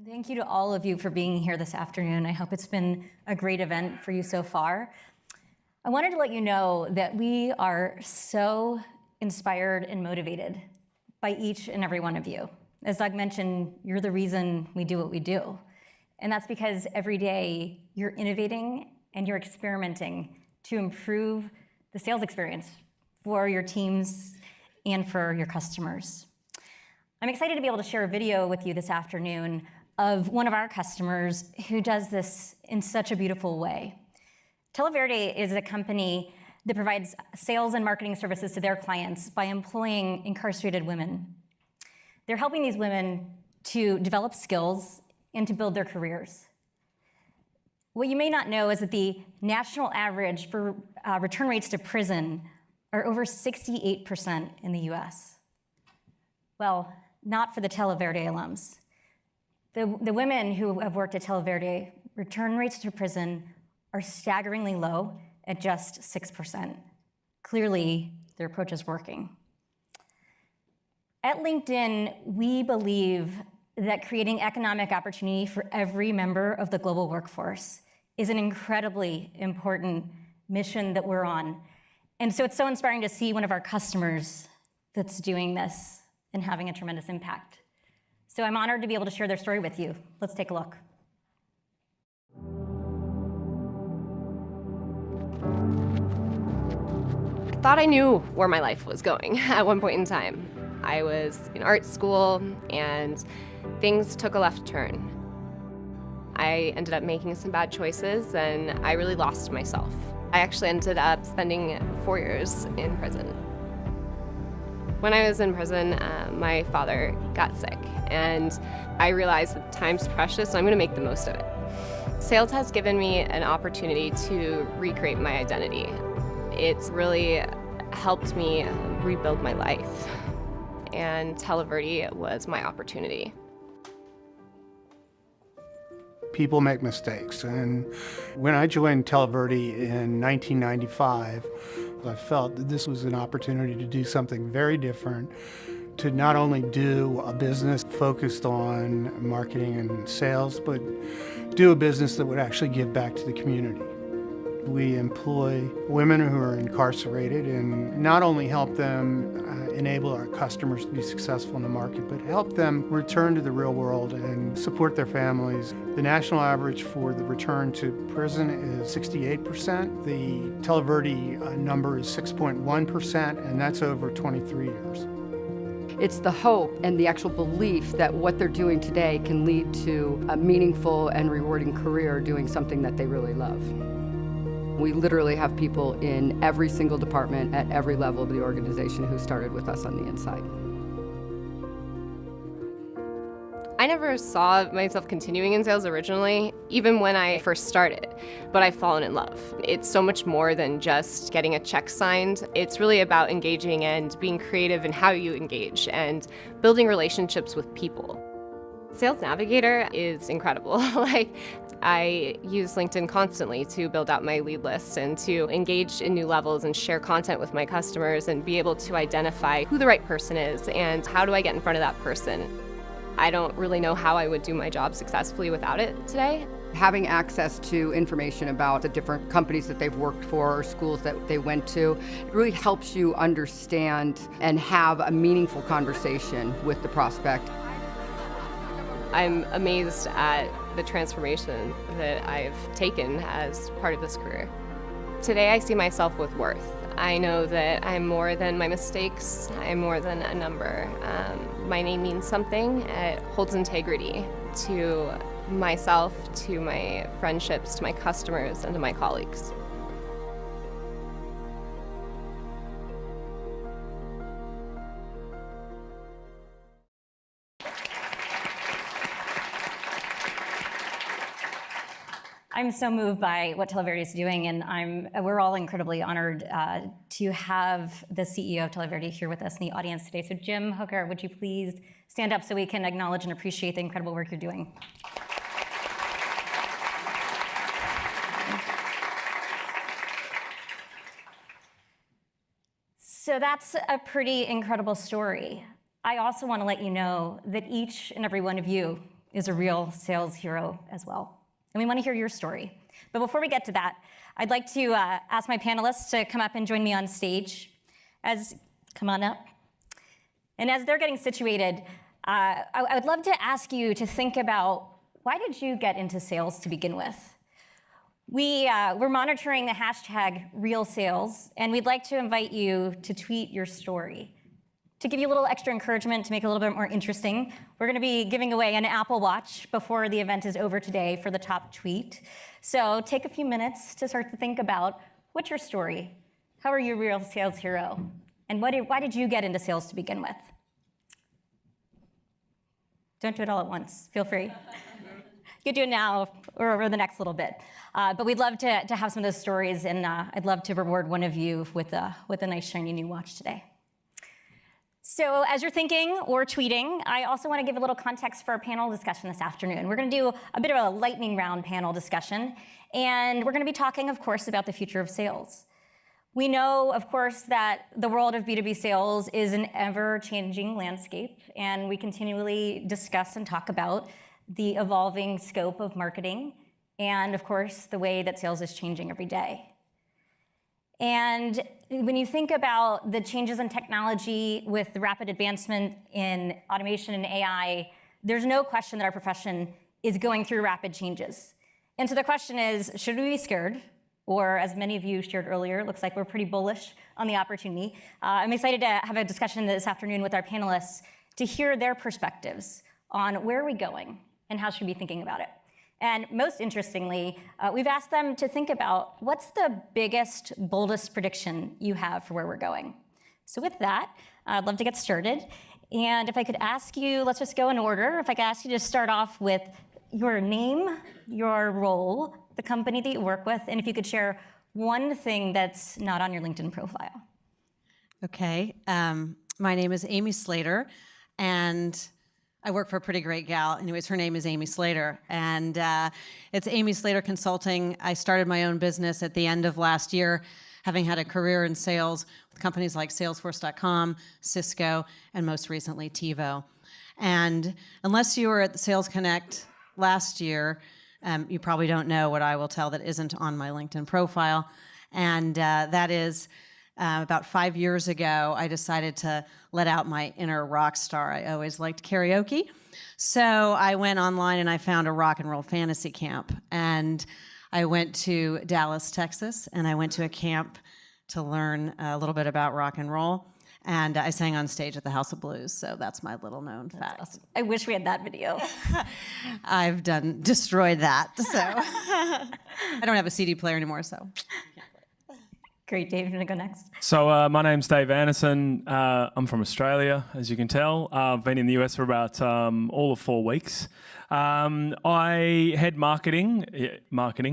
Thank you to all of you for being here this afternoon. I hope it's been a great event for you so far. I wanted to let you know that we are so inspired and motivated by each and every one of you. As Doug mentioned, you're the reason we do what we do. And that's because every day you're innovating and you're experimenting to improve the sales experience for your teams and for your customers. I'm excited to be able to share a video with you this afternoon of one of our customers who does this in such a beautiful way. Televerde is a company that provides sales and marketing services to their clients by employing incarcerated women. They're helping these women to develop skills and to build their careers. What you may not know is that the national average for return rates to prison are over 68% in the US. Well, not for the Televerde alums. The women who have worked at Televerde, return rates to prison are staggeringly low at just 6%. Clearly, their approach is working. At LinkedIn, we believe that creating economic opportunity for every member of the global workforce is an incredibly important mission that we're on. And so it's so inspiring to see one of our customers that's doing this and having a tremendous impact. So I'm honored to be able to share their story with you. Let's take a look. I thought I knew where my life was going at one point in time. I was in art school and things took a left turn. I ended up making some bad choices and I really lost myself. I actually ended up spending 4 years in prison. When I was in prison, my father got sick, and I realized that time's precious, so I'm going to make the most of it. Sales has given me an opportunity to recreate my identity. It's really helped me rebuild my life, and Televerde was my opportunity. People make mistakes, and when I joined Televerde in 1995, I felt that this was an opportunity to do something very different, to not only do a business focused on marketing and sales, but do a business that would actually give back to the community. We employ women who are incarcerated and not only help them enable our customers to be successful in the market, but help them return to the real world and support their families. The national average for the return to prison is 68%. The Televerde number is 6.1%, and that's over 23 years. It's the hope and the actual belief that what they're doing today can lead to a meaningful and rewarding career doing something that they really love. We literally have people in every single department at every level of the organization who started with us on the inside. I never saw myself continuing in sales originally, even when I first started, but I've fallen in love. It's so much more than just getting a check signed. It's really about engaging and being creative in how you engage and building relationships with people. Sales Navigator is incredible. I use LinkedIn constantly to build out my lead list and to engage in new levels and share content with my customers and be able to identify who the right person is and how do I get in front of that person. I don't really know how I would do my job successfully without it today. Having access to information about the different companies that they've worked for or schools that they went to, it really helps you understand and have a meaningful conversation with the prospect. I'm amazed at the transformation that I've taken as part of this career. Today I see myself with worth. I know that I'm more than my mistakes. I'm more than a number. My name means something. It holds integrity to myself, to my friendships, to my customers, and to my colleagues. I'm so moved by what Televerde is doing, and we're all incredibly honored to have the CEO of Televerde here with us in the audience today. So Jim Hooker, would you please stand up so we can acknowledge and appreciate the incredible work you're doing. So that's a pretty incredible story. I also want to let you know that each and every one of you is a real sales hero as well. And we want to hear your story. But before we get to that, I'd like to ask my panelists to come up and join me on stage. Come on up. And as they're getting situated, I would love to ask you to think about, why did you get into sales to begin with? We're monitoring the hashtag #RealSales, and we'd like to invite you to tweet your story. To give you a little extra encouragement, to make it a little bit more interesting, we're going to be giving away an Apple Watch before the event is over today for the top tweet. So take a few minutes to start to think about, what's your story? How are you a real sales hero? And why did you get into sales to begin with? Don't do it all at once. Feel free. You can do it now or over the next little bit. But we'd love to have some of those stories, and I'd love to reward one of you with a nice shiny new watch today. So as you're thinking or tweeting, I also want to give a little context for our panel discussion this afternoon. We're going to do a bit of a lightning round panel discussion, and we're going to be talking, of course, about the future of sales. We know, of course, that the world of B2B sales is an ever-changing landscape, and we continually discuss and talk about the evolving scope of marketing and, of course, the way that sales is changing every day. And when you think about the changes in technology with the rapid advancement in automation and AI, there's no question that our profession is going through rapid changes. And so the question is, should we be scared? Or, as many of you shared earlier, it looks like we're pretty bullish on the opportunity. I'm excited to have a discussion this afternoon with our panelists to hear their perspectives on where are we going and how should we be thinking about it. And most interestingly, we've asked them to think about, what's the biggest, boldest prediction you have for where we're going? So with that, I'd love to get started. And if I could ask you, let's just go in order. If I could ask you to start off with your name, your role, the company that you work with, and if you could share one thing that's not on your LinkedIn profile. Okay, my name is Amy Slater, and I work for a pretty great gal. Anyways, her name is Amy Slater, and it's Amy Slater Consulting. I started my own business at the end of last year, having had a career in sales with companies like Salesforce.com, Cisco, and most recently TiVo. And unless you were at the Sales Connect last year, you probably don't know what I will tell that isn't on my LinkedIn profile, and that is, about 5 years ago, I decided to let out my inner rock star. I always liked karaoke. So I went online and I found a rock and roll fantasy camp. And I went to Dallas, Texas, and I went to a camp to learn a little bit about rock and roll. And I sang on stage at the House of Blues, so that's my little known fact. Awesome. I wish we had that video. I've destroyed that, so. I don't have a CD player anymore, so. Great, Dave, you want to go next? So my name's Dave Anderson. I'm from Australia, as you can tell. I've been in the US for about all of 4 weeks. I head marketing,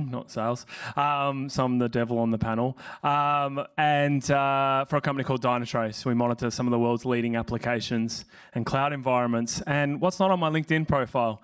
not sales, so I'm the devil on the panel, and for a company called Dynatrace. We monitor some of the world's leading applications and cloud environments. And what's not on my LinkedIn profile?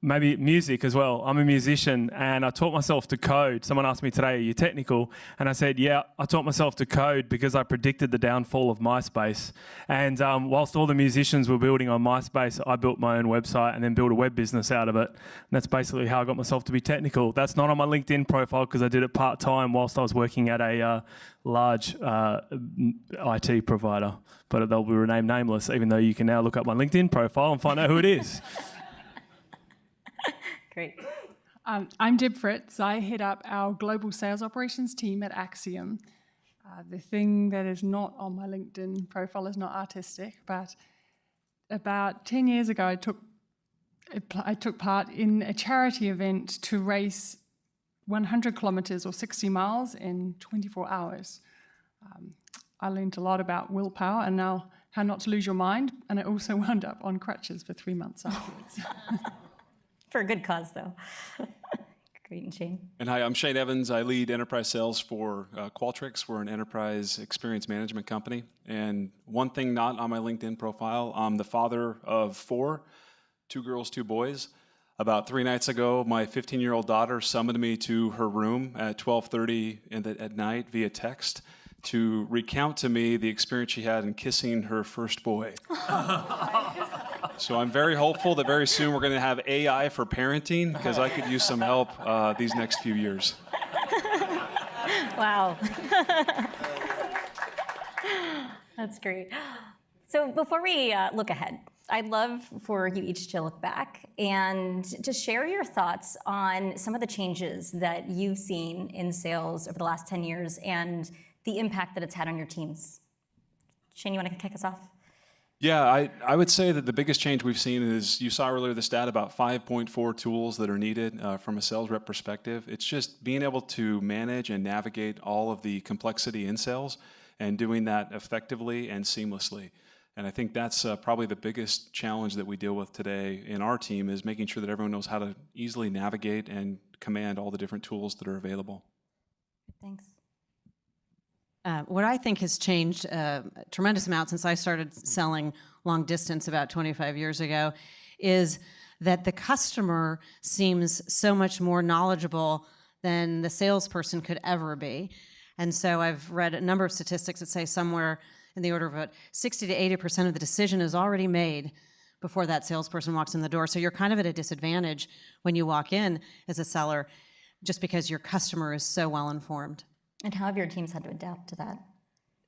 Maybe music as well. I'm a musician and I taught myself to code. Someone asked me today, are you technical? And I said, yeah, I taught myself to code because I predicted the downfall of MySpace. And whilst all the musicians were building on MySpace, I built my own website and then built a web business out of it. And that's basically how I got myself to be technical. That's not on my LinkedIn profile because I did it part-time whilst I was working at a large IT provider. But they'll be renamed nameless, even though you can now look up my LinkedIn profile and find out who it is. Great. I'm Deb Fritz. I head up our global sales operations team at Axiom. The thing that is not on my LinkedIn profile is not artistic, but about 10 years ago, I took part in a charity event to race 100 kilometers or 60 miles in 24 hours. I learned a lot about willpower and now how not to lose your mind, and I also wound up on crutches for 3 months afterwards. For a good cause, though. Great, and Shane. And hi, I'm Shane Evans. I lead enterprise sales for Qualtrics. We're an enterprise experience management company. And one thing not on my LinkedIn profile, I'm the father of 4, 2 girls, 2 boys. About 3 nights ago, my 15-year-old daughter summoned me to her room at 12:30 at night via text to recount to me the experience she had in kissing her first boy. So I'm very hopeful that very soon we're going to have AI for parenting, because I could use some help these next few years. Wow. That's great. So before we look ahead, I'd love for you each to look back and to share your thoughts on some of the changes that you've seen in sales over the last 10 years and the impact that it's had on your teams. Shane, you want to kick us off? Yeah, I would say that the biggest change we've seen is, you saw earlier the stat about 5.4 tools that are needed from a sales rep perspective. It's just being able to manage and navigate all of the complexity in sales and doing that effectively and seamlessly. And I think that's probably the biggest challenge that we deal with today in our team, is making sure that everyone knows how to easily navigate and command all the different tools that are available. Thanks. What I think has changed a tremendous amount since I started selling long distance about 25 years ago is that the customer seems so much more knowledgeable than the salesperson could ever be. And so I've read a number of statistics that say somewhere in the order of about 60 to 80% of the decision is already made before that salesperson walks in the door. So you're kind of at a disadvantage when you walk in as a seller, just because your customer is so well informed. And how have your teams had to adapt to that?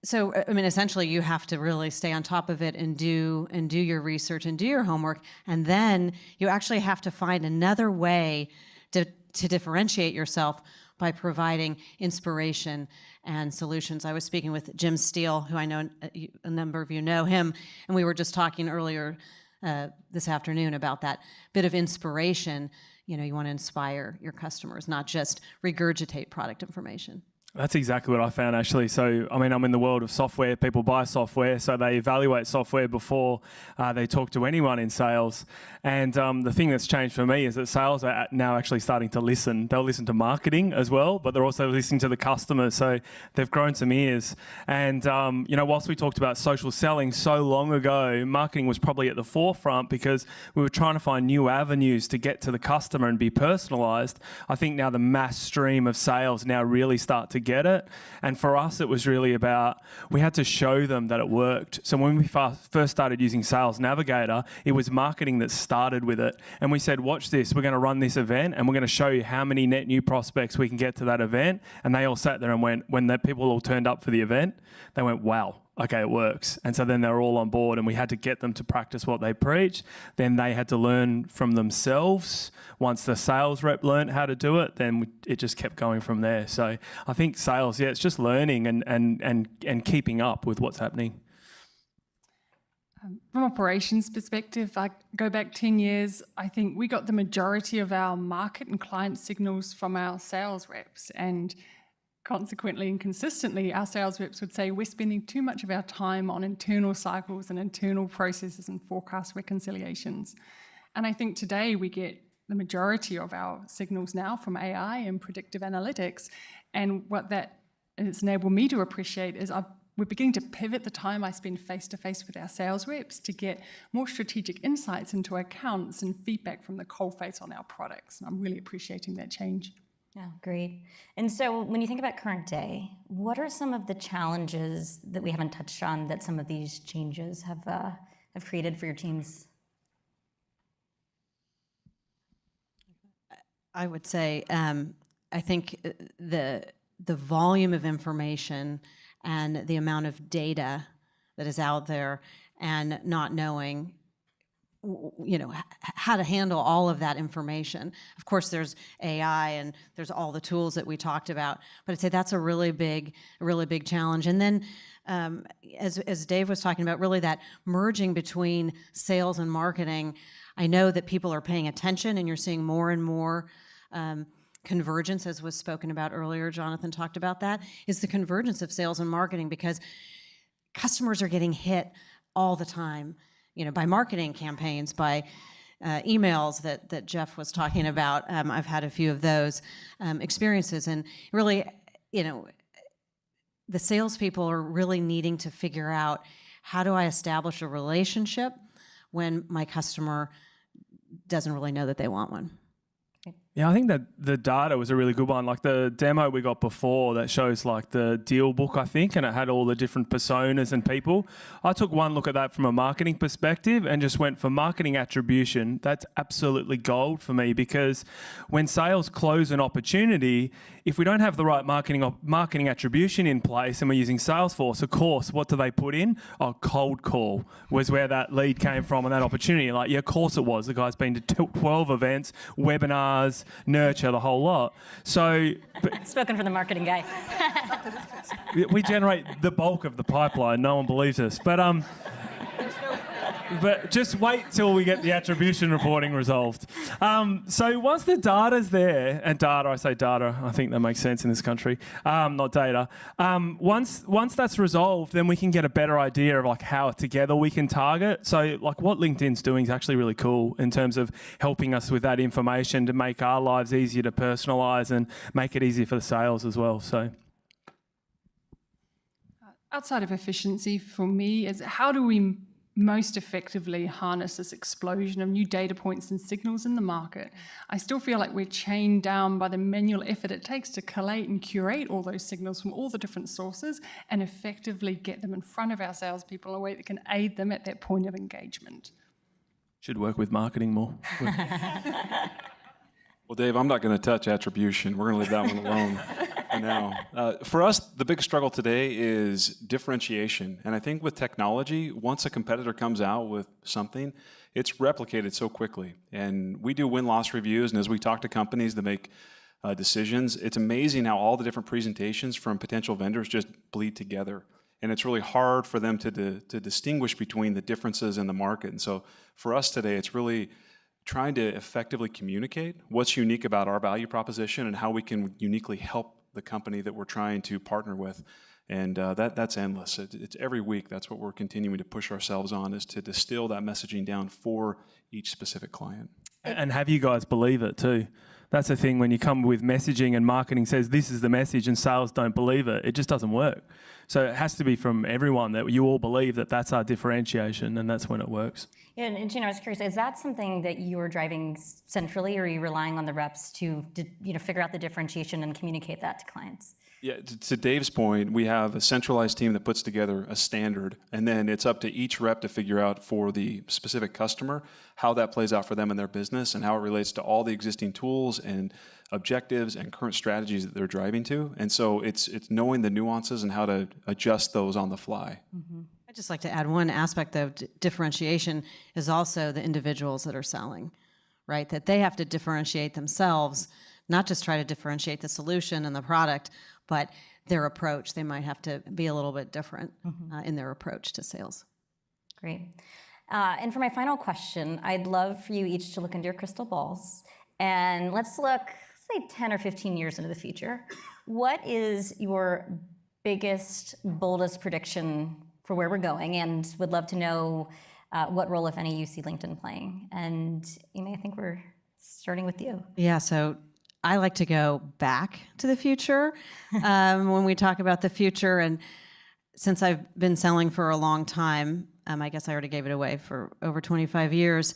So, I mean, essentially you have to really stay on top of it and do your research and do your homework. And then you actually have to find another way to differentiate yourself by providing inspiration and solutions. I was speaking with Jim Steele, who I know a number of you know him, and we were just talking earlier this afternoon about that bit of inspiration. You know, you want to inspire your customers, not just regurgitate product information. That's exactly what I found, actually. So, I mean, I'm in the world of software. People buy software, so they evaluate software before they talk to anyone in sales. And the thing that's changed for me is that sales are now actually starting to listen. They'll listen to marketing as well, but they're also listening to the customers. So they've grown some ears. And, you know, whilst we talked about social selling so long ago, marketing was probably at the forefront because we were trying to find new avenues to get to the customer and be personalized. I think now the mass stream of sales now really start to get it. And for us, it was really about, we had to show them that it worked. So when we first started using Sales Navigator, it was marketing that started with it. And we said, watch this, we're going to run this event and we're going to show you how many net new prospects we can get to that event. And they all sat there and went, when the people all turned up for the event, they went, wow, okay, it works. And so then they were all on board, and we had to get them to practice what they preach. Then they had to learn from themselves. Once the sales rep learned how to do it, then it just kept going from there. So I think sales, yeah, it's just learning and keeping up with what's happening. From operations perspective, I go back 10 years, I think we got the majority of our market and client signals from our sales reps, and consequently and consistently, our sales reps would say we're spending too much of our time on internal cycles and internal processes and forecast reconciliations. And I think today we get the majority of our signals now from AI and predictive analytics. And what that has enabled me to appreciate is we're beginning to pivot the time I spend face-to-face with our sales reps to get more strategic insights into accounts and feedback from the coalface on our products. And I'm really appreciating that change. Yeah, great. And so when you think about current day, what are some of the challenges that we haven't touched on that some of these changes have created for your teams? I would say, I think the volume of information and the amount of data that is out there, and not knowing, you know, how to handle all of that information. Of course, there's AI and there's all the tools that we talked about, but I'd say that's a really big challenge. And then, as Dave was talking about, really that merging between sales and marketing, I know that people are paying attention, and you're seeing more and more convergence, as was spoken about earlier. Jonathan talked about that, is the convergence of sales and marketing, because customers are getting hit all the time, you know, by marketing campaigns, by emails that Jeff was talking about. I've had a few of those experiences, and really, you know, the salespeople are really needing to figure out, how do I establish a relationship when my customer doesn't really know that they want one? Yeah, I think that the data was a really good one. Like the demo we got before that shows like the deal book, I think, and it had all the different personas and people. I took one look at that from a marketing perspective and just went for marketing attribution. That's absolutely gold for me, because when sales close an opportunity, if we don't have the right marketing attribution in place and we're using Salesforce, of course, what do they put in? Oh, cold call was where that lead came from and that opportunity. Like, yeah, of course it was. The guy's been to 12 events, webinars, nurture, the whole lot. So Spoken for the marketing guy. we generate the bulk of the pipeline. No one believes us. But just wait till we get the attribution reporting resolved. So once the data's there, and data, I say data, I think that makes sense in this country, not data. Once that's resolved, then we can get a better idea of like how together we can target. So like what LinkedIn's doing is actually really cool in terms of helping us with that information to make our lives easier to personalize and make it easier for the sales as well. So. Outside of efficiency, for me, is how do we most effectively harness this explosion of new data points and signals in the market? I still feel like we're chained down by the manual effort it takes to collate and curate all those signals from all the different sources and effectively get them in front of our salespeople in a way that can aid them at that point of engagement. Should work with marketing more. Well, Dave, I'm not going to touch attribution. We're going to leave that one alone for now. For us, the big struggle today is differentiation. And I think with technology, once a competitor comes out with something, it's replicated so quickly. And we do win-loss reviews, and as we talk to companies that make decisions, it's amazing how all the different presentations from potential vendors just bleed together. And it's really hard for them to distinguish between the differences in the market. And so for us today, it's really trying to effectively communicate what's unique about our value proposition and how we can uniquely help the company that we're trying to partner with. And that's endless. It's every week, that's what we're continuing to push ourselves on, is to distill that messaging down for each specific client. And have you guys believe it too. That's the thing, when you come with messaging and marketing says this is the message and sales don't believe it, it just doesn't work. So it has to be from everyone that you all believe that that's our differentiation, and that's when it works. Yeah, and Gina, I was curious, is that something that you are driving centrally, or are you relying on the reps to figure out the differentiation and communicate that to clients? Yeah, to Dave's point, we have a centralized team that puts together a standard, and then it's up to each rep to figure out for the specific customer how that plays out for them in their business and how it relates to all the existing tools and objectives and current strategies that they're driving to. And so it's knowing the nuances and how to adjust those on the fly. Mm-hmm. I'd just like to add one aspect of differentiation is also the individuals that are selling, right? That they have to differentiate themselves, not just try to differentiate the solution and the product, but their approach. They might have to be a little bit different in their approach to sales. Great. And for my final question, I'd love for you each to look into your crystal balls, and let's look, say, 10 or 15 years into the future. What is your biggest, boldest prediction for where we're going? And would love to know what role, if any, you see LinkedIn playing. And Amy, I think we're starting with you. Yeah, so I like to go back to the future when we talk about the future. And since I've been selling for a long time, I guess I already gave it away, for over 25 years,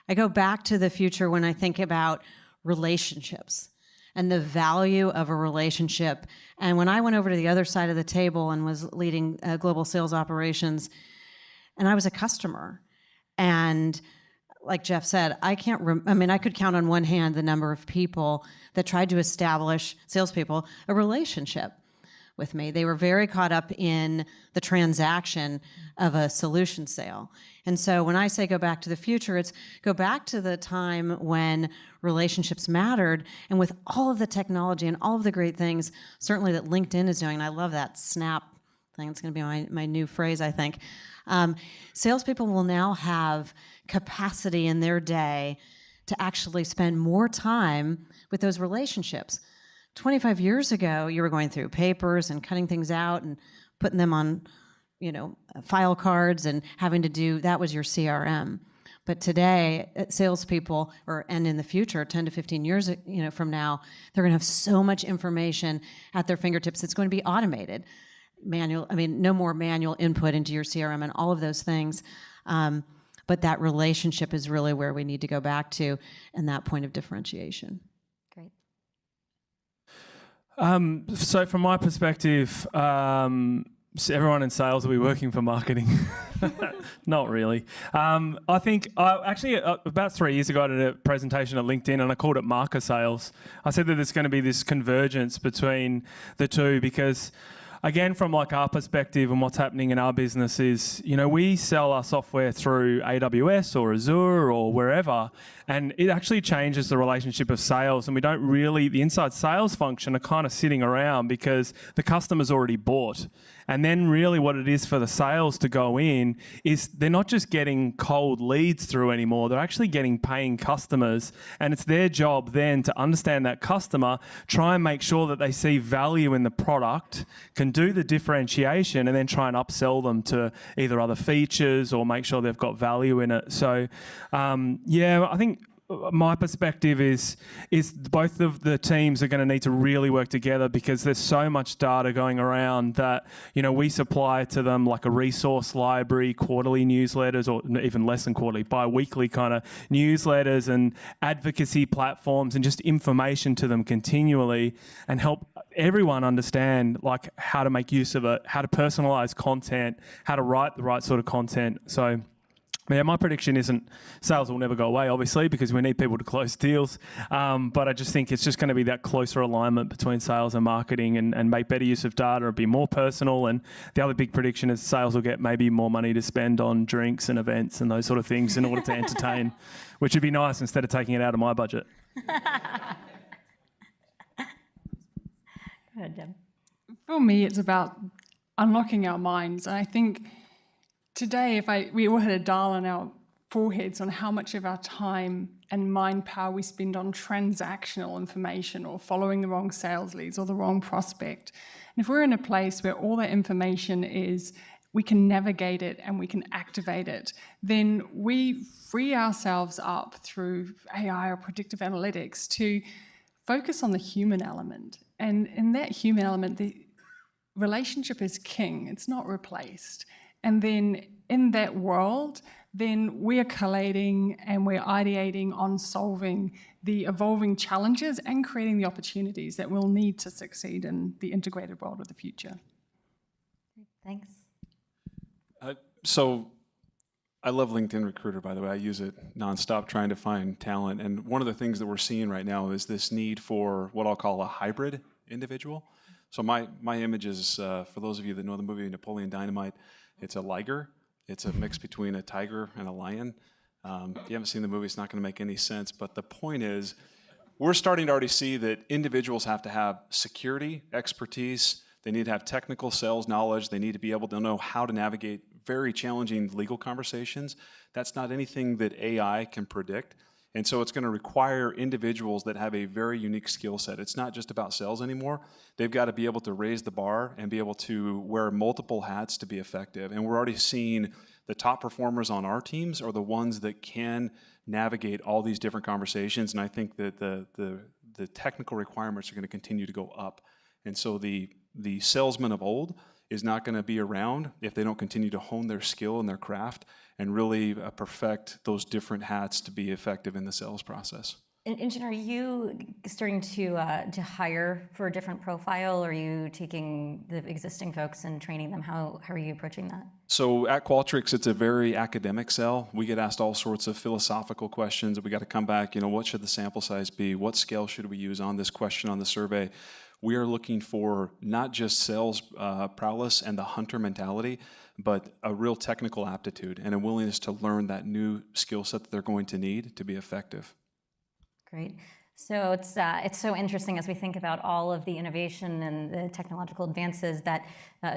I go back to the future when I think about relationships and the value of a relationship. And when I went over to the other side of the table and was leading global sales operations, and I was a customer, and like Jeff said, I could count on one hand the number of people that tried to establish, salespeople, a relationship with me. They were very caught up in the transaction of a solution sale. And so when I say go back to the future, it's go back to the time when relationships mattered, and with all of the technology and all of the great things, certainly that LinkedIn is doing, and I love that snap thing. It's going to be my new phrase, I think. Salespeople will now have capacity in their day to actually spend more time with those relationships. 25 years ago, you were going through papers and cutting things out and putting them on, file cards and having to do, that was your CRM. But today, salespeople, and in the future, 10 to 15 years from now, they're going to have so much information at their fingertips. It's going to be automated. No more manual input into your CRM and all of those things. But that relationship is really where we need to go back to, and that point of differentiation. So from my perspective, everyone in sales will be working for marketing. Not really. I think about 3 years ago I did a presentation at LinkedIn and I called it marker sales. I said that there's going to be this convergence between the two because, again, from like our perspective and what's happening in our business is, we sell our software through AWS or Azure or wherever, and it actually changes the relationship of sales. And the inside sales function are kind of sitting around because the customer's already bought. And then really what it is for the sales to go in is they're not just getting cold leads through anymore, they're actually getting paying customers. And it's their job then to understand that customer, try and make sure that they see value in the product, can do the differentiation, and then try and upsell them to either other features or make sure they've got value in it. So, I think my perspective is both of the teams are going to need to really work together because there's so much data going around that, we supply to them like a resource library, quarterly newsletters, or even less than quarterly, bi-weekly kind of newsletters and advocacy platforms and just information to them continually and help everyone understand like how to make use of it, how to personalize content, how to write the right sort of content. So, yeah, my prediction isn't sales will never go away, obviously, because we need people to close deals. But I just think it's just going to be that closer alignment between sales and marketing and make better use of data and be more personal. And the other big prediction is sales will get maybe more money to spend on drinks and events and those sort of things in order to entertain, which would be nice instead of taking it out of my budget. Go ahead, Deb. For me, it's about unlocking our minds. And I think today, we all had a dial on our foreheads on how much of our time and mind power we spend on transactional information or following the wrong sales leads or the wrong prospect. And if we're in a place where all that information is, we can navigate it and we can activate it, then we free ourselves up through AI or predictive analytics to focus on the human element. And in that human element, the relationship is king. It's not replaced. And then in that world, then we're collating and we're ideating on solving the evolving challenges and creating the opportunities that we'll need to succeed in the integrated world of the future. Thanks. So I love LinkedIn Recruiter, by the way. I use it nonstop trying to find talent. And one of the things that we're seeing right now is this need for what I'll call a hybrid individual. So my image is, for those of you that know the movie Napoleon Dynamite, it's a liger. It's a mix between a tiger and a lion. If you haven't seen the movie, it's not going to make any sense. But the point is, we're starting to already see that individuals have to have security, expertise. They need to have technical sales knowledge. They need to be able to know how to navigate very challenging legal conversations. That's not anything that AI can predict. And so it's going to require individuals that have a very unique skill set. It's not just about sales anymore. They've got to be able to raise the bar and be able to wear multiple hats to be effective. And we're already seeing the top performers on our teams are the ones that can navigate all these different conversations. And I think that the technical requirements are going to continue to go up. And so the salesman of old is not going to be around if they don't continue to hone their skill and their craft and really perfect those different hats to be effective in the sales process. And Jen, are you starting to hire for a different profile? Or are you taking the existing folks and training them? How are you approaching that? So at Qualtrics, it's a very academic sell. We get asked all sorts of philosophical questions. We got to come back, what should the sample size be? What scale should we use on this question on the survey? We are looking for not just sales prowess and the hunter mentality, but a real technical aptitude and a willingness to learn that new skill set that they're going to need to be effective. Great. So it's so interesting as we think about all of the innovation and the technological advances that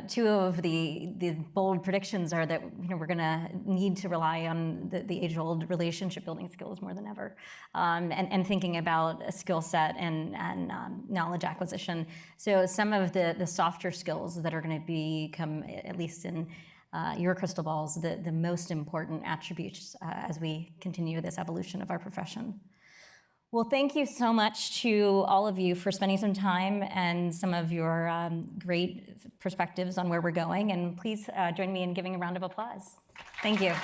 two of the bold predictions are that we're going to need to rely on the age-old relationship building skills more than ever, and thinking about a skill set and knowledge acquisition. So some of the softer skills that are going to become, at least in your crystal balls, the most important attributes as we continue this evolution of our profession. Well, thank you so much to all of you for spending some time and some of your great perspectives on where we're going. And please join me in giving a round of applause. Thank you.